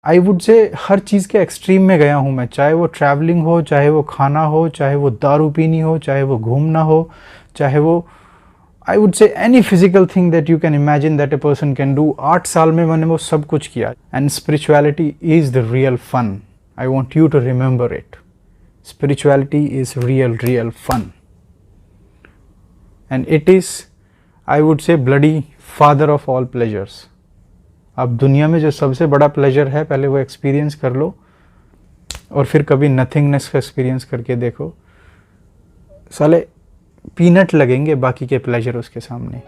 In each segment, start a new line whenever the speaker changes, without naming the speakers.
आई would से हर चीज़ के extreme में गया हूँ मैं, चाहे वो ट्रैवलिंग हो, चाहे वो खाना हो, चाहे वो दारू पीनी हो, चाहे वो घूमना हो, चाहे वो I would say any physical thing that you can imagine that a person can do. 8 साल में मैंने वो सब कुछ किया। And spirituality is the real fun. I want you to remember it. Spirituality is real fun and it is I would say bloody father of all pleasures. अब दुनिया में जो सबसे बड़ा प्लेजर है, पहले वो एक्सपीरियंस कर लो और फिर कभी नथिंगनेस का एक्सपीरियंस करके देखो। साले पीनट लगेंगे बाकी के प्लेजर उसके सामने।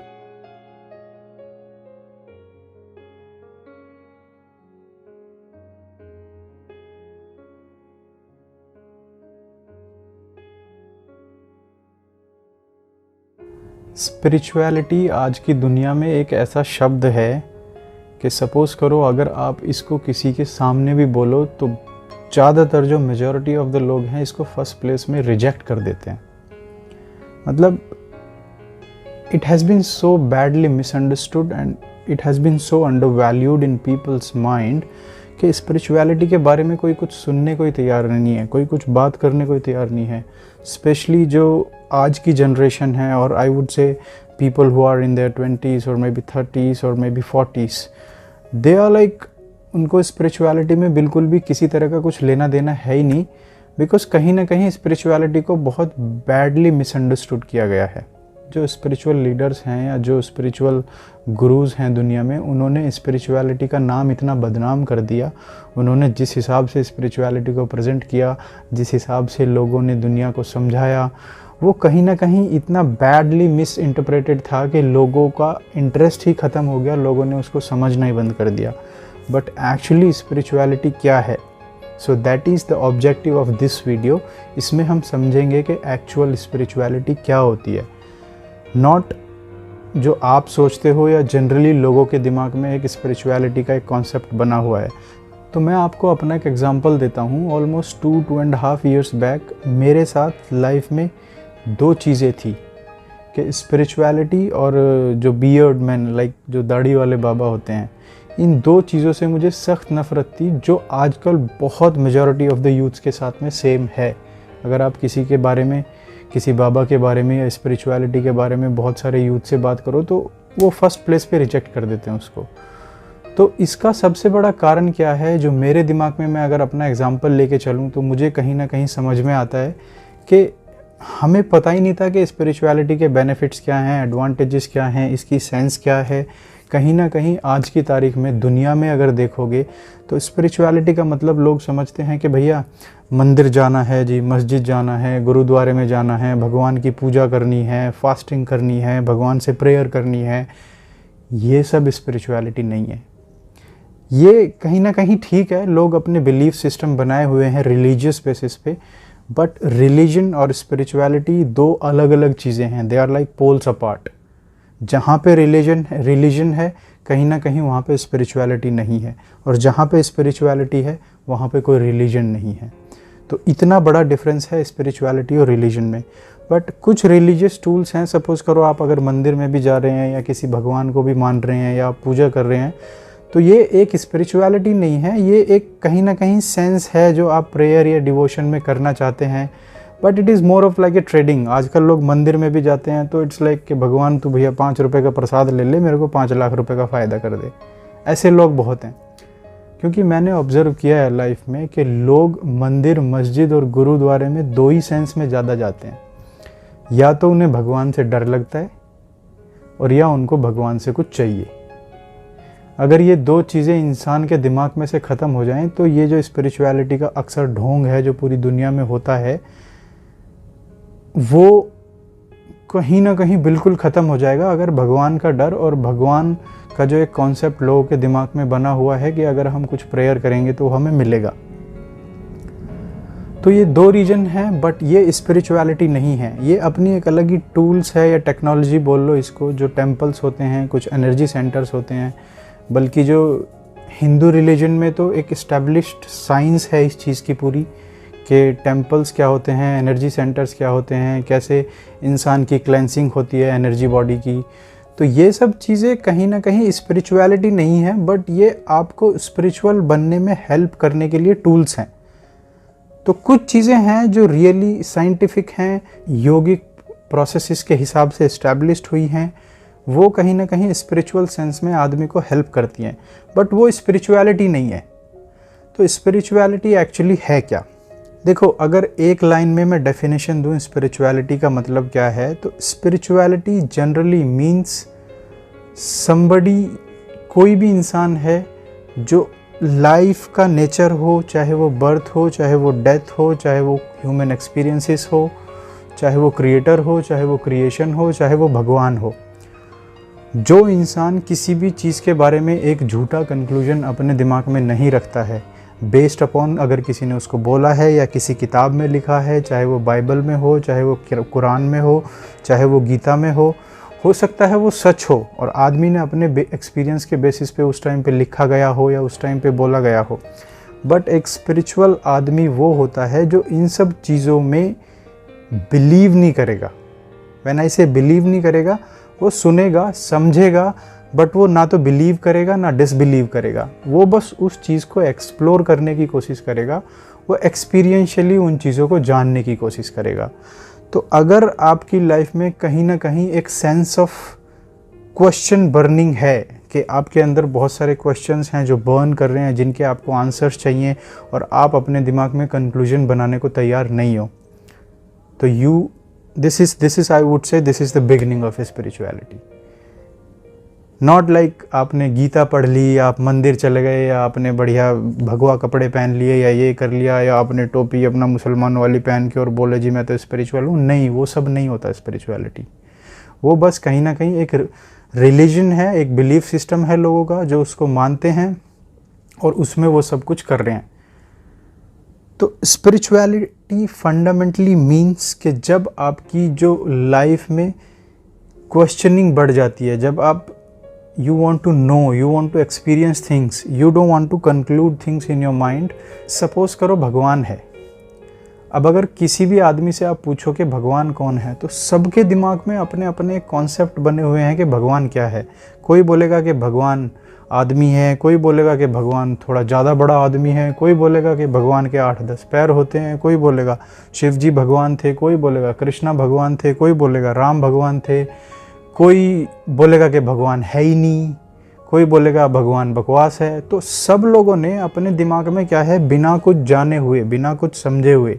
स्पिरिचुअलिटी आज की दुनिया में एक ऐसा शब्द है कि सपोज़ करो अगर आप इसको किसी के सामने भी बोलो तो ज़्यादातर जो मेजॉरिटी ऑफ द लोग हैं इसको फर्स्ट प्लेस में रिजेक्ट कर देते हैं। मतलब it has been so badly misunderstood and it has been so undervalued in people's mind कि स्पिरिचुअलिटी के बारे में कोई कुछ सुनने को ही तैयार नहीं है, कोई कुछ बात करने को ही तैयार नहीं है। स्पेशली जो आज की जनरेशन है, और आई वुड से people who are in their 20s or maybe 30s or maybe 40s, they are like, उनको स्पिरिचुअलिटी में बिल्कुल भी किसी तरह का कुछ लेना देना है ही नहीं, बिकॉज कहीं ना कहीं स्पिरिचुअलिटी को बहुत बैडली मिसअंडरस्टूड किया गया है। जो स्पिरिचुअल लीडर्स हैं या जो स्पिरिचुअल गुरुज हैं दुनिया में, उन्होंने स्पिरिचुअलिटी का नाम इतना बदनाम कर दिया। उन्होंने जिस हिसाब से स्पिरिचुअलिटी को प्रेजेंट किया, जिस हिसाब से लोगों ने दुनिया को समझाया, वो कहीं ना कहीं इतना बैडली मिस इंटरप्रेटेड था कि लोगों का इंटरेस्ट ही ख़त्म हो गया, लोगों ने उसको समझना ही बंद कर दिया। बट एक्चुअली स्पिरिचुअलिटी क्या है? So that is the objective of this video. इसमें हम समझेंगे कि एक्चुअल स्पिरिचुअलिटी क्या होती है, नॉट जो आप सोचते हो या जनरली लोगों के दिमाग में एक स्पिरिचुअलिटी का एक कॉन्सेप्ट बना हुआ है। तो मैं आपको अपना एक एग्जांपल देता हूँ। ऑलमोस्ट 2.5 ईयर्स बैक मेरे साथ लाइफ में दो चीज़ें थी कि स्पिरिचुअलिटी और जो बियर्ड मैन, लाइक जो दाढ़ी वाले बाबा होते हैं, इन दो चीज़ों से मुझे सख्त नफ़रत थी, जो आजकल बहुत मेजॉरिटी ऑफ द यूथ्स के साथ में सेम है। अगर आप किसी के बारे में, किसी बाबा के बारे में या स्पिरिचुअलिटी के बारे में बहुत सारे यूथ से बात करो तो वो फर्स्ट प्लेस पे रिजेक्ट कर देते हैं उसको। तो इसका सबसे बड़ा कारण क्या है, जो मेरे दिमाग में, मैं अगर अपना एग्जांपल लेके चलूँ तो मुझे कहीं ना कहीं समझ में आता है कि हमें पता ही नहीं था कि स्पिरिचुअलिटी के बेनिफिट्स क्या हैं, एडवांटेजेस क्या हैं, इसकी सेंस क्या है। कहीं ना कहीं आज की तारीख में दुनिया में अगर देखोगे तो स्पिरिचुअलिटी का मतलब लोग समझते हैं कि भैया मंदिर जाना है जी, मस्जिद जाना है, गुरुद्वारे में जाना है, भगवान की पूजा करनी है, फास्टिंग करनी है, भगवान से प्रेयर करनी है। ये सब स्पिरिचुअलिटी नहीं है। ये कहीं ना कहीं ठीक है, लोग अपने बिलीफ सिस्टम बनाए हुए हैं रिलीजियस बेसिस पे, बट रिलीजन और स्पिरिचुअलिटी दो अलग अलग चीज़ें हैं। They are like poles apart. जहाँ पे रिलीजन है कहीं ना कहीं वहाँ पे स्पिरिचुअलिटी नहीं है, और जहाँ पे स्पिरिचुअलिटी है वहाँ पे कोई रिलीजन नहीं है। तो इतना बड़ा डिफरेंस है स्पिरिचुअलिटी और रिलीजन में। बट कुछ रिलीजियस टूल्स हैं, सपोज़ करो आप अगर मंदिर में भी जा रहे हैं या किसी भगवान को भी मान रहे हैं या आप पूजा कर रहे हैं, तो ये एक स्पिरिचुअलिटी नहीं है, ये एक कहीं ना कहीं सेंस है जो आप प्रेयर या डिवोशन में करना चाहते हैं। But it is more of like a trading. आजकल लोग मंदिर में भी जाते हैं तो इट्स लाइक कि भगवान तू भैया 5 रुपये का प्रसाद ले ले, मेरे को 5 लाख रुपए का फ़ायदा कर दे। ऐसे लोग बहुत हैं, क्योंकि मैंने ऑब्ज़र्व किया है लाइफ में कि लोग मंदिर, मस्जिद और गुरुद्वारे में दो ही सेंस में ज़्यादा जाते हैं। या तो उन्हें भगवान से डर लगता है और या उनको भगवान से कुछ चाहिए। अगर ये दो चीज़ें इंसान के दिमाग में से ख़त्म हो जाएं तो ये जो स्पिरिचुअलिटी का अक्सर ढोंग है जो पूरी दुनिया में होता है, वो कहीं ना कहीं बिल्कुल ख़त्म हो जाएगा। अगर भगवान का डर और भगवान का जो एक कॉन्सेप्ट लोगों के दिमाग में बना हुआ है कि अगर हम कुछ प्रेयर करेंगे तो हमें मिलेगा। तो ये दो रीजन हैं, बट ये स्पिरिचुअलिटी नहीं है। ये अपनी एक अलग ही टूल्स है या टेक्नोलॉजी बोल लो इसको, जो टेम्पल्स होते हैं, कुछ एनर्जी सेंटर्स होते हैं। बल्कि जो हिंदू रिलीजन में तो एक इस्टेब्लिश्ड साइंस है इस चीज़ की पूरी, कि टेम्पल्स क्या होते हैं, एनर्जी सेंटर्स क्या होते हैं, कैसे इंसान की क्लेंसिंग होती है एनर्जी बॉडी की। तो ये सब चीज़ें कहीं ना कहीं स्पिरिचुअलिटी नहीं है, बट ये आपको स्पिरिचुअल बनने में हेल्प करने के लिए टूल्स हैं। तो कुछ चीज़ें हैं जो रियली साइंटिफिक हैं, योगिक प्रोसेसेस के हिसाब से इस्टेब्लिश्ड हुई हैं, वो कहीं ना कहीं स्पिरिचुअल सेंस में आदमी को हेल्प करती हैं, बट वो स्पिरिचुअलिटी नहीं है। तो स्पिरिचुअलिटी एक्चुअली है क्या? देखो, अगर एक लाइन में मैं डेफिनेशन दूं स्पिरिचुअलिटी का मतलब क्या है, तो स्पिरिचुअलिटी जनरली मीन्स समबडी, कोई भी इंसान है जो लाइफ का नेचर हो, चाहे वो बर्थ हो, चाहे वो डेथ हो, चाहे वो ह्यूमन एक्सपीरियंसेस हो, चाहे वो क्रिएटर हो, चाहे वो क्रिएशन हो, चाहे वो भगवान हो, जो इंसान किसी भी चीज़ के बारे में एक झूठा कंक्लूजन अपने दिमाग में नहीं रखता है, बेस्ड अपॉन अगर किसी ने उसको बोला है या किसी किताब में लिखा है, चाहे वो बाइबल में हो, चाहे वो कुरान में हो, चाहे वो गीता में हो सकता है वो सच हो और आदमी ने अपने एक्सपीरियंस के बेसिस पे उस टाइम पे लिखा गया हो या उस टाइम पे बोला गया हो। बट एक स्पिरिचुअल आदमी वो होता है जो इन सब चीज़ों में बिलीव नहीं करेगा। व्हेन आई से बिलीव नहीं करेगा, वो सुनेगा, समझेगा, बट वो ना तो बिलीव करेगा ना डिसबिलीव करेगा। वो बस उस चीज़ को एक्सप्लोर करने की कोशिश करेगा, वो एक्सपीरियंशियली उन चीज़ों को जानने की कोशिश करेगा। तो अगर आपकी लाइफ में कहीं ना कहीं एक सेंस ऑफ क्वेश्चन बर्निंग है कि आपके अंदर बहुत सारे क्वेश्चंस हैं जो बर्न कर रहे हैं, जिनके आपको आंसर्स चाहिए और आप अपने दिमाग में कंक्लूजन बनाने को तैयार नहीं हो, तो दिस इज आई वुड से this is the beginning of spirituality. Not like आपने गीता पढ़ ली या आप मंदिर चले गए या आपने बढ़िया भगवा कपड़े पहन लिए या ये कर लिया या आपने टोपी अपना मुसलमान वाली पहन के और बोले जी मैं तो स्पिरिचुअल हूँ। नहीं, वो सब नहीं होता स्पिरिचुअलिटी। वो बस कहीं ना कहीं एक रिलीजन है, एक बिलीफ सिस्टम है लोगों का जो उसको मानते हैं और उसमें वो सब कुछ कर रहे हैं। तो स्पिरिचुअलिटी फंडामेंटली मीन्स कि जब आपकी जो लाइफ में क्वेश्चनिंग बढ़ जाती है, जब आप you want to know, you want to experience things, you don't want to conclude things in your mind। Suppose करो भगवान है। अब अगर किसी भी आदमी से आप पूछो कि भगवान कौन है, तो सबके दिमाग में अपने अपने कॉन्सेप्ट बने हुए हैं कि भगवान क्या है। कोई बोलेगा कि भगवान आदमी है, कोई बोलेगा कि भगवान थोड़ा ज़्यादा बड़ा आदमी है, कोई बोलेगा कि भगवान के 8-10 पैर होते हैं, कोई बोलेगा शिव जी भगवान थे, कोई बोलेगा कृष्णा भगवान थे, कोई बोलेगा राम भगवान थे, कोई बोलेगा कि भगवान है ही नहीं, कोई बोलेगा भगवान बकवास है। तो सब लोगों ने अपने दिमाग में क्या है, बिना कुछ जाने हुए, बिना कुछ समझे हुए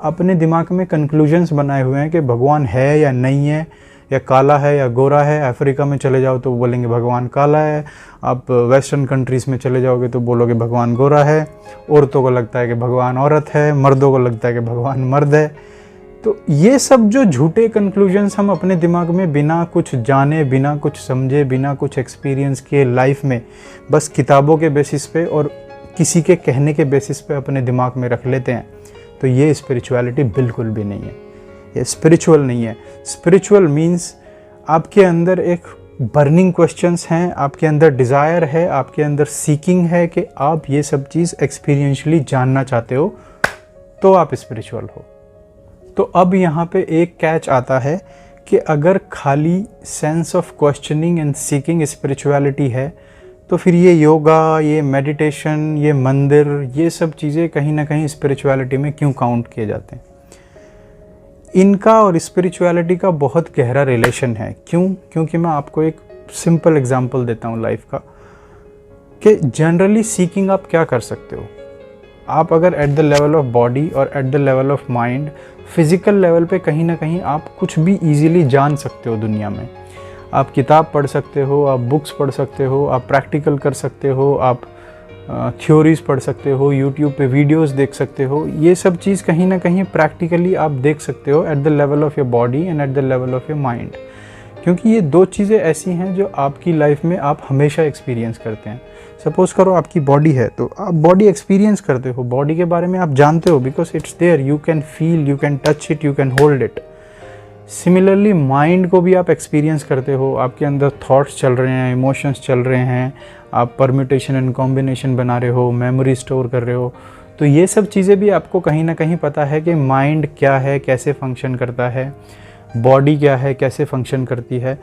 अपने दिमाग में कंक्लूजन्स बनाए हुए हैं कि भगवान है या नहीं है, या काला है या गोरा है। अफ्रीका में चले जाओ तो बोलेंगे भगवान काला है, आप वेस्टर्न कंट्रीज़ में चले जाओगे तो बोलोगे भगवान गोरा है, औरतों को लगता है कि भगवान औरत है, मर्दों को लगता है कि भगवान मर्द है। तो ये सब जो झूठे कंक्लूजन्स हम अपने दिमाग में बिना कुछ जाने, बिना कुछ समझे, बिना कुछ एक्सपीरियंस किए लाइफ में बस किताबों के बेसिस पे और किसी के कहने के बेसिस पे अपने दिमाग में रख लेते हैं, तो ये स्पिरिचुअलिटी बिल्कुल भी नहीं है, ये स्पिरिचुअल नहीं है। स्पिरिचुअल मीन्स आपके अंदर एक बर्निंग क्वेश्चंस हैं, आपके अंदर डिज़ायर है, आपके अंदर सीकिंग है कि आप ये सब चीज़ एक्सपीरियंशली जानना चाहते हो, तो आप स्पिरिचुअल हो। तो अब यहाँ पे एक कैच आता है कि अगर खाली sense of questioning and seeking spirituality है, तो फिर ये योगा, ये मेडिटेशन, ये मंदिर, ये सब चीज़ें कहीं ना कहीं स्पिरिचुअलिटी में क्यों काउंट किए जाते हैं? इनका और स्पिरिचुअलिटी का बहुत गहरा रिलेशन है। क्यों? क्योंकि मैं आपको एक सिंपल एग्जांपल देता हूँ लाइफ का, कि जनरली सीकिंग आप क्या कर सकते हो। आप अगर at the level of body और at the level of mind, physical level पे कहीं ना कहीं आप कुछ भी इजीली जान सकते हो दुनिया में। आप किताब पढ़ सकते हो, आप बुक्स पढ़ सकते हो, आप प्रैक्टिकल कर सकते हो, आप थ्योरीज पढ़ सकते हो, यूट्यूब पे वीडियोस देख सकते हो। ये सब चीज़ कहीं ना कहीं प्रैक्टिकली आप देख सकते हो eight the level of your body and eight the level of your mind, क्योंकि ये दो चीज़ें ऐसी हैं जो आपकी लाइफ में आप हमेशा एक्सपीरियंस करते हैं। सपोज़ करो आपकी बॉडी है, तो आप बॉडी एक्सपीरियंस करते हो, बॉडी के बारे में आप जानते हो, because it's there, you can feel, you can touch it, you can hold it. Similarly mind को भी आप एक्सपीरियंस करते हो, आपके अंदर थॉट्स चल रहे हैं, इमोशंस चल रहे हैं, आप परम्यूटेशन एंड कॉम्बिनेशन बना रहे हो, मेमोरी स्टोर कर रहे हो। तो ये सब चीज़ें भी आपको कहीं ना कहीं पता है कि माइंड क्या है, कैसे फंक्शन करता है, बॉडी क्या है, कैसे फंक्शन करती है।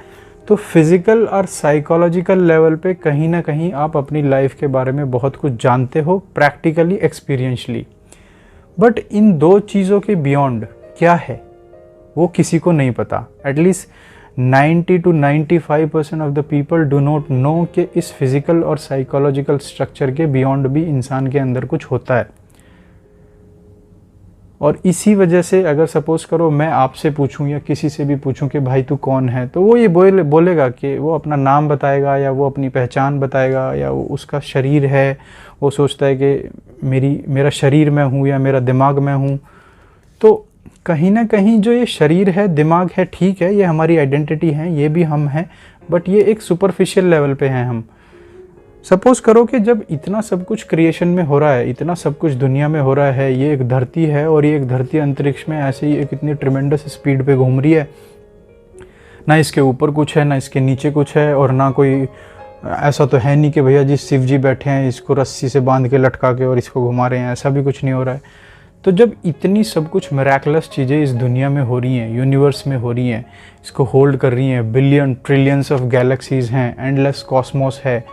तो फिज़िकल और साइकोलॉजिकल लेवल पे कहीं ना कहीं आप अपनी लाइफ के बारे में बहुत कुछ जानते हो, प्रैक्टिकली, एक्सपीरियंशली। बट इन दो चीज़ों के बियॉन्ड क्या है वो किसी को नहीं पता। At least 90 to 95% of the people do not know कि इस फिज़िकल और साइकोलॉजिकल स्ट्रक्चर के बियॉन्ड भी इंसान के अंदर कुछ होता है। और इसी वजह से अगर सपोज करो मैं आपसे पूछूं या किसी से भी पूछूं कि भाई तू कौन है, तो वो ये बोलेगा कि वो अपना नाम बताएगा या वो अपनी पहचान बताएगा या वो उसका शरीर है, वो सोचता है कि मेरा शरीर मैं हूँ या मेरा दिमाग मैं हूँ। तो कहीं ना कहीं जो ये शरीर है, दिमाग है, ठीक है, ये हमारी आइडेंटिटी है, ये भी हम हैं, बट ये एक सुपरफिशियल लेवल पे हैं हम। सपोज करो कि जब इतना सब कुछ क्रिएशन में हो रहा है, इतना सब कुछ दुनिया में हो रहा है, ये एक धरती है और ये एक धरती अंतरिक्ष में ऐसे ही एक इतनी ट्रिमेंडस स्पीड पे घूम रही है, ना इसके ऊपर कुछ है ना इसके नीचे कुछ है, और ना कोई ऐसा तो है नहीं कि भैया जी शिव जी बैठे हैं इसको रस्सी से बांध के लटका के और इसको घुमा रहे हैं, ऐसा भी कुछ नहीं हो रहा है। तो जब इतनी सब कुछ मिरेकलस चीज़ें इस दुनिया में हो रही हैं, यूनिवर्स में हो रही हैं, इसको होल्ड कर रही हैं, बिलियन ट्रिलियंस ऑफ गैलेक्सीज हैं, एंडलेस कॉस्मोस है,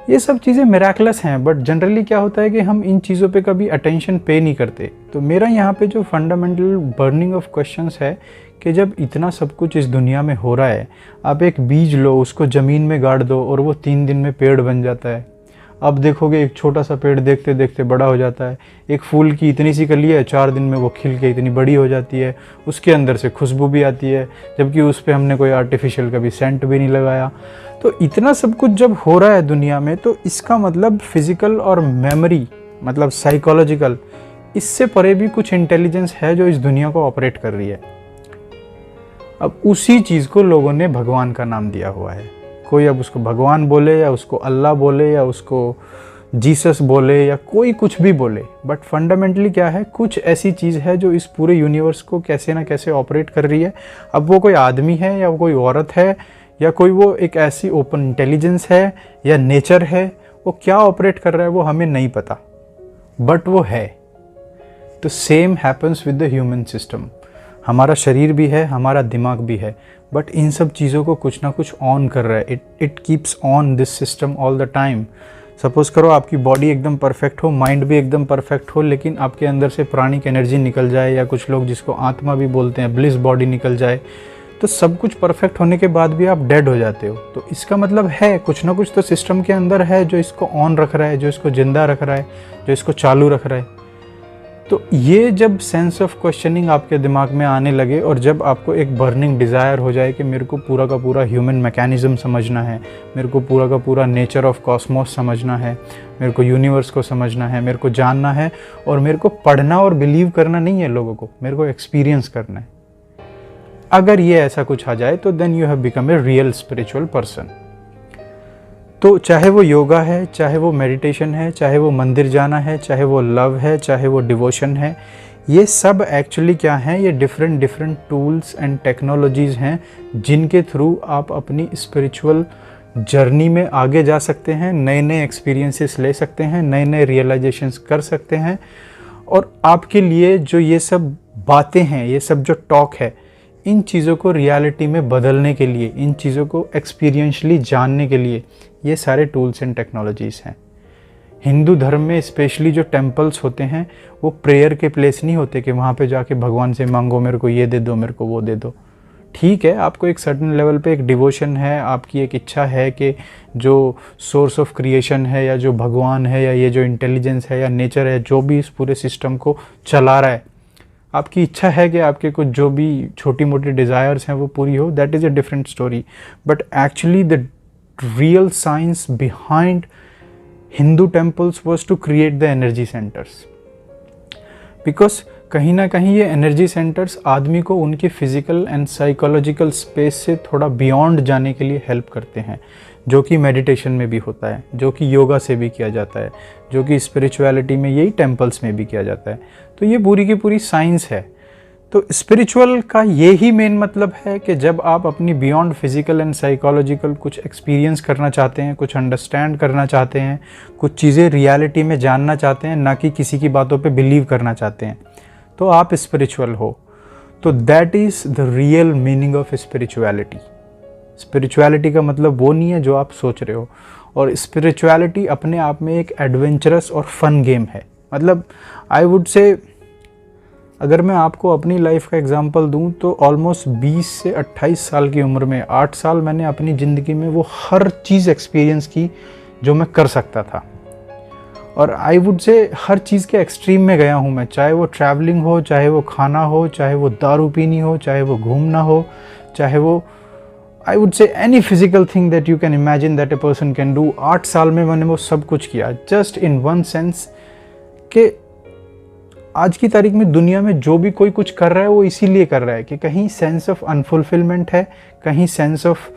ये सब चीज़ें मिरेकलस हैं। बट जनरली क्या होता है कि हम इन चीज़ों पे कभी अटेंशन पे नहीं करते। तो मेरा यहाँ पे जो फंडामेंटल बर्निंग ऑफ क्वेश्चंस है कि जब इतना सब कुछ इस दुनिया में हो रहा है, आप एक बीज लो, उसको ज़मीन में गाड़ दो और वो 3 दिन में पेड़ बन जाता है। अब देखोगे एक छोटा सा पेड़ देखते देखते बड़ा हो जाता है। एक फूल की इतनी सी कली है, 4 दिन में वो खिल के इतनी बड़ी हो जाती है, उसके अंदर से खुशबू भी आती है, जबकि उस पर हमने कोई आर्टिफिशियल कभी सेंट भी नहीं लगाया। तो इतना सब कुछ जब हो रहा है दुनिया में, तो इसका मतलब फिज़िकल और मेमोरी, मतलब साइकोलॉजिकल, इससे परे भी कुछ इंटेलिजेंस है जो इस दुनिया को ऑपरेट कर रही है। अब उसी चीज़ को लोगों ने भगवान का नाम दिया हुआ है। कोई अब उसको भगवान बोले या उसको अल्लाह बोले या उसको जीसस बोले या कोई कुछ भी बोले, बट फंडामेंटली क्या है, कुछ ऐसी चीज़ है जो इस पूरे यूनिवर्स को कैसे ना कैसे ऑपरेट कर रही है। अब वो कोई आदमी है या कोई औरत है या कोई वो एक ऐसी ओपन इंटेलिजेंस है या नेचर है, वो क्या ऑपरेट कर रहा है वो हमें नहीं पता, बट वो है। तो same happens with the human system. हमारा शरीर भी है, हमारा दिमाग भी है, बट इन सब चीज़ों को कुछ ना कुछ ऑन कर रहा है। It keeps on this system all the time. Suppose करो आपकी बॉडी एकदम परफेक्ट हो, माइंड भी एकदम परफेक्ट हो, लेकिन आपके अंदर से प्राणिक एनर्जी निकल जाए, या कुछ लोग जिसको आत्मा भी बोलते हैं, ब्लिस बॉडी निकल जाए, तो सब कुछ परफेक्ट होने के बाद भी आप डेड हो जाते हो। तो इसका मतलब है कुछ ना कुछ तो सिस्टम के अंदर है जो इसको ऑन रख रहा है, जो इसको जिंदा रख रहा है, जो इसको चालू रख रहा है। तो ये जब सेंस ऑफ क्वेश्चनिंग आपके दिमाग में आने लगे और जब आपको एक बर्निंग डिज़ायर हो जाए कि मेरे को पूरा का पूरा ह्यूमन मैकेनिज़्म समझना है, मेरे को पूरा का पूरा नेचर ऑफ कॉस्मोस समझना है, मेरे को यूनिवर्स को समझना है, मेरे को जानना है, और मेरे को पढ़ना और बिलीव करना नहीं है लोगों को, मेरे को एक्सपीरियंस करना है। अगर ये ऐसा कुछ आ जाए तो then you have become a real spiritual person. तो चाहे वो योगा है, चाहे वो मेडिटेशन है, चाहे वो मंदिर जाना है, चाहे वो लव है, चाहे वो डिवोशन है, ये सब एक्चुअली क्या है, ये डिफरेंट टूल्स एंड टेक्नोलॉजीज़ हैं जिनके थ्रू आप अपनी स्पिरिचुअल जर्नी में आगे जा सकते हैं, नए नए एक्सपीरियंसेस ले सकते हैं, नए नए रियलाइजेशंस कर सकते हैं। और आपके लिए जो ये सब बातें हैं, ये सब जो टॉक है, इन चीज़ों को रियलिटी में बदलने के लिए, इन चीज़ों को एक्सपीरियंशली जानने के लिए ये सारे टूल्स एंड टेक्नोलॉजीज़ हैं। हिंदू धर्म में स्पेशली जो टेम्पल्स होते हैं वो प्रेयर के प्लेस नहीं होते कि वहाँ पे जाके भगवान से मांगो मेरे को ये दे दो, मेरे को वो दे दो। ठीक है, आपको एक सर्टेन लेवल पे एक डिवोशन है, आपकी एक इच्छा है कि जो सोर्स ऑफ क्रिएशन है या जो भगवान है या ये जो इंटेलिजेंस है या नेचर है, जो भी इस पूरे सिस्टम को चला रहा है, आपकी इच्छा है कि आपके कुछ जो भी छोटी मोटी डिज़ायर्स हैं वो पूरी हो, that is a different story. But actually the real science behind Hindu temples was to create the energy centres, because कहीं ना कहीं ये एनर्जी सेंटर्स आदमी को उनकी फिजिकल एंड साइकोलॉजिकल स्पेस से थोड़ा बियॉन्ड जाने के लिए हेल्प करते हैं, जो कि मेडिटेशन में भी होता है, जो कि योगा से भी किया जाता है, जो कि स्पिरिचुअलिटी में, यही टेम्पल्स में भी किया जाता है। तो ये पूरी की पूरी साइंस है। तो स्पिरिचुअल का ये ही मेन मतलब है कि जब आप अपनी बियॉन्ड फिजिकल एंड साइकोलॉजिकल कुछ एक्सपीरियंस करना चाहते हैं, कुछ अंडरस्टैंड करना चाहते हैं, कुछ चीज़ें रियलिटी में जानना चाहते हैं, ना कि किसी की बातों पे बिलीव करना चाहते हैं, तो आप स्पिरिचुअल हो। तो that is the real meaning of spirituality. Spirituality का मतलब वो नहीं है जो आप सोच रहे हो। और स्पिरिचुअलिटी अपने आप में एक एडवेंचरस और फन गेम है। मतलब आई वुड से, अगर मैं आपको अपनी लाइफ का एग्जांपल दूं तो ऑलमोस्ट 20 से 28 साल की उम्र में 8 साल मैंने अपनी ज़िंदगी में वो हर चीज़ एक्सपीरियंस की जो मैं कर सकता था। और आई वुड से हर चीज़ के एक्सट्रीम में गया हूँ मैं, चाहे वो ट्रैवलिंग हो, चाहे वो खाना हो, चाहे वो दारू पीनी हो, चाहे वो घूमना हो, चाहे वो I would say any physical thing that you can imagine that a person can do. 8 साल में मैंने वो सब कुछ किया, जस्ट इन वन सेंस कि आज की तारीख में दुनिया में जो भी कोई कुछ कर रहा है वो इसीलिए कर रहा है कि कहीं सेंस ऑफ अनफुलफिलमेंट है, कहीं सेंस ऑफ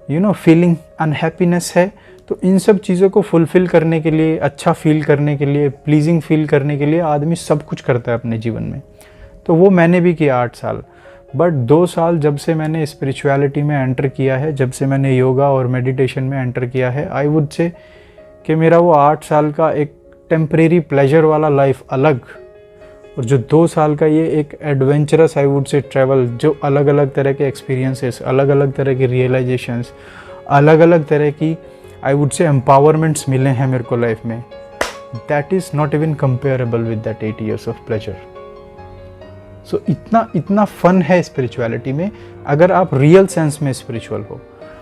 फीलिंग अनहैप्पीनेस है। तो इन सब चीज़ों को फुलफ़िल करने के लिए, अच्छा फील करने के लिए, प्लीजिंग फील करने के लिए आदमी सब कुछ करता है अपने जीवन में। तो वो मैंने भी किया 8 साल। बट 2 साल जब से मैंने स्पिरिचुअलिटी में एंटर किया है, जब से मैंने योगा और मेडिटेशन में एंटर किया है, आई वुड से कि मेरा वो 8 साल का एक टेम्परेरी प्लेजर वाला लाइफ अलग, और जो 2 साल का ये एक एडवेंचरस आई वुड से ट्रैवल, जो अलग अलग तरह के एक्सपीरियंसेस, अलग अलग तरह के रियलाइजेशंस, अलग अलग तरह की आई वुड से एम्पावरमेंट्स मिले हैं मेरे को लाइफ में, that is not even comparable with that 8 years of pleasure. So इतना फन है स्पिरिचुअलिटी में, अगर आप रियल सेंस में स्पिरिचुअल हो।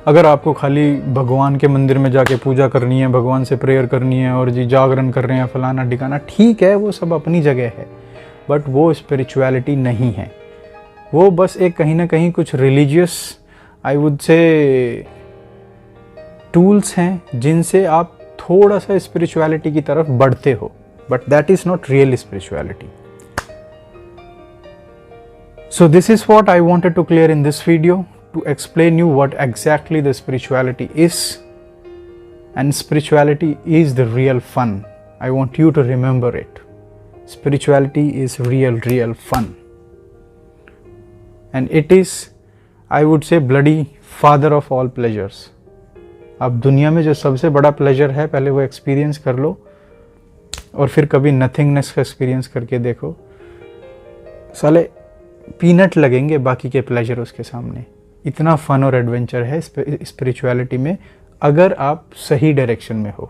अगर आपको खाली भगवान के मंदिर में जाके पूजा करनी है, भगवान से प्रेयर करनी है और जी जागरण कर रहे हैं फलाना ढिकाना, ठीक है, वो सब अपनी जगह है, बट वो स्पिरिचुअलिटी नहीं है। वो बस एक कहीं ना कहीं कुछ रिलीजियस आई वुड से टूल्स हैं जिनसे आप थोड़ा सा स्पिरिचुअलिटी की तरफ बढ़ते हो, but that is not real spirituality. So this is what I wanted to clear in this video, to explain you what exactly the spirituality is, and spirituality is the real fun. I want you to remember it. Spirituality is real fun, and it is, I would say, bloody father of all pleasures. अब दुनिया में जो सबसे बड़ा pleasure है, पहले वो experience कर लो और फिर कभी नथिंगनेस का एक्सपीरियंस करके देखो, साले पीनट लगेंगे बाकी के प्लेजर उसके सामने। इतना फन और एडवेंचर है स्पिरिचुअलिटी में, अगर आप सही डायरेक्शन में हो।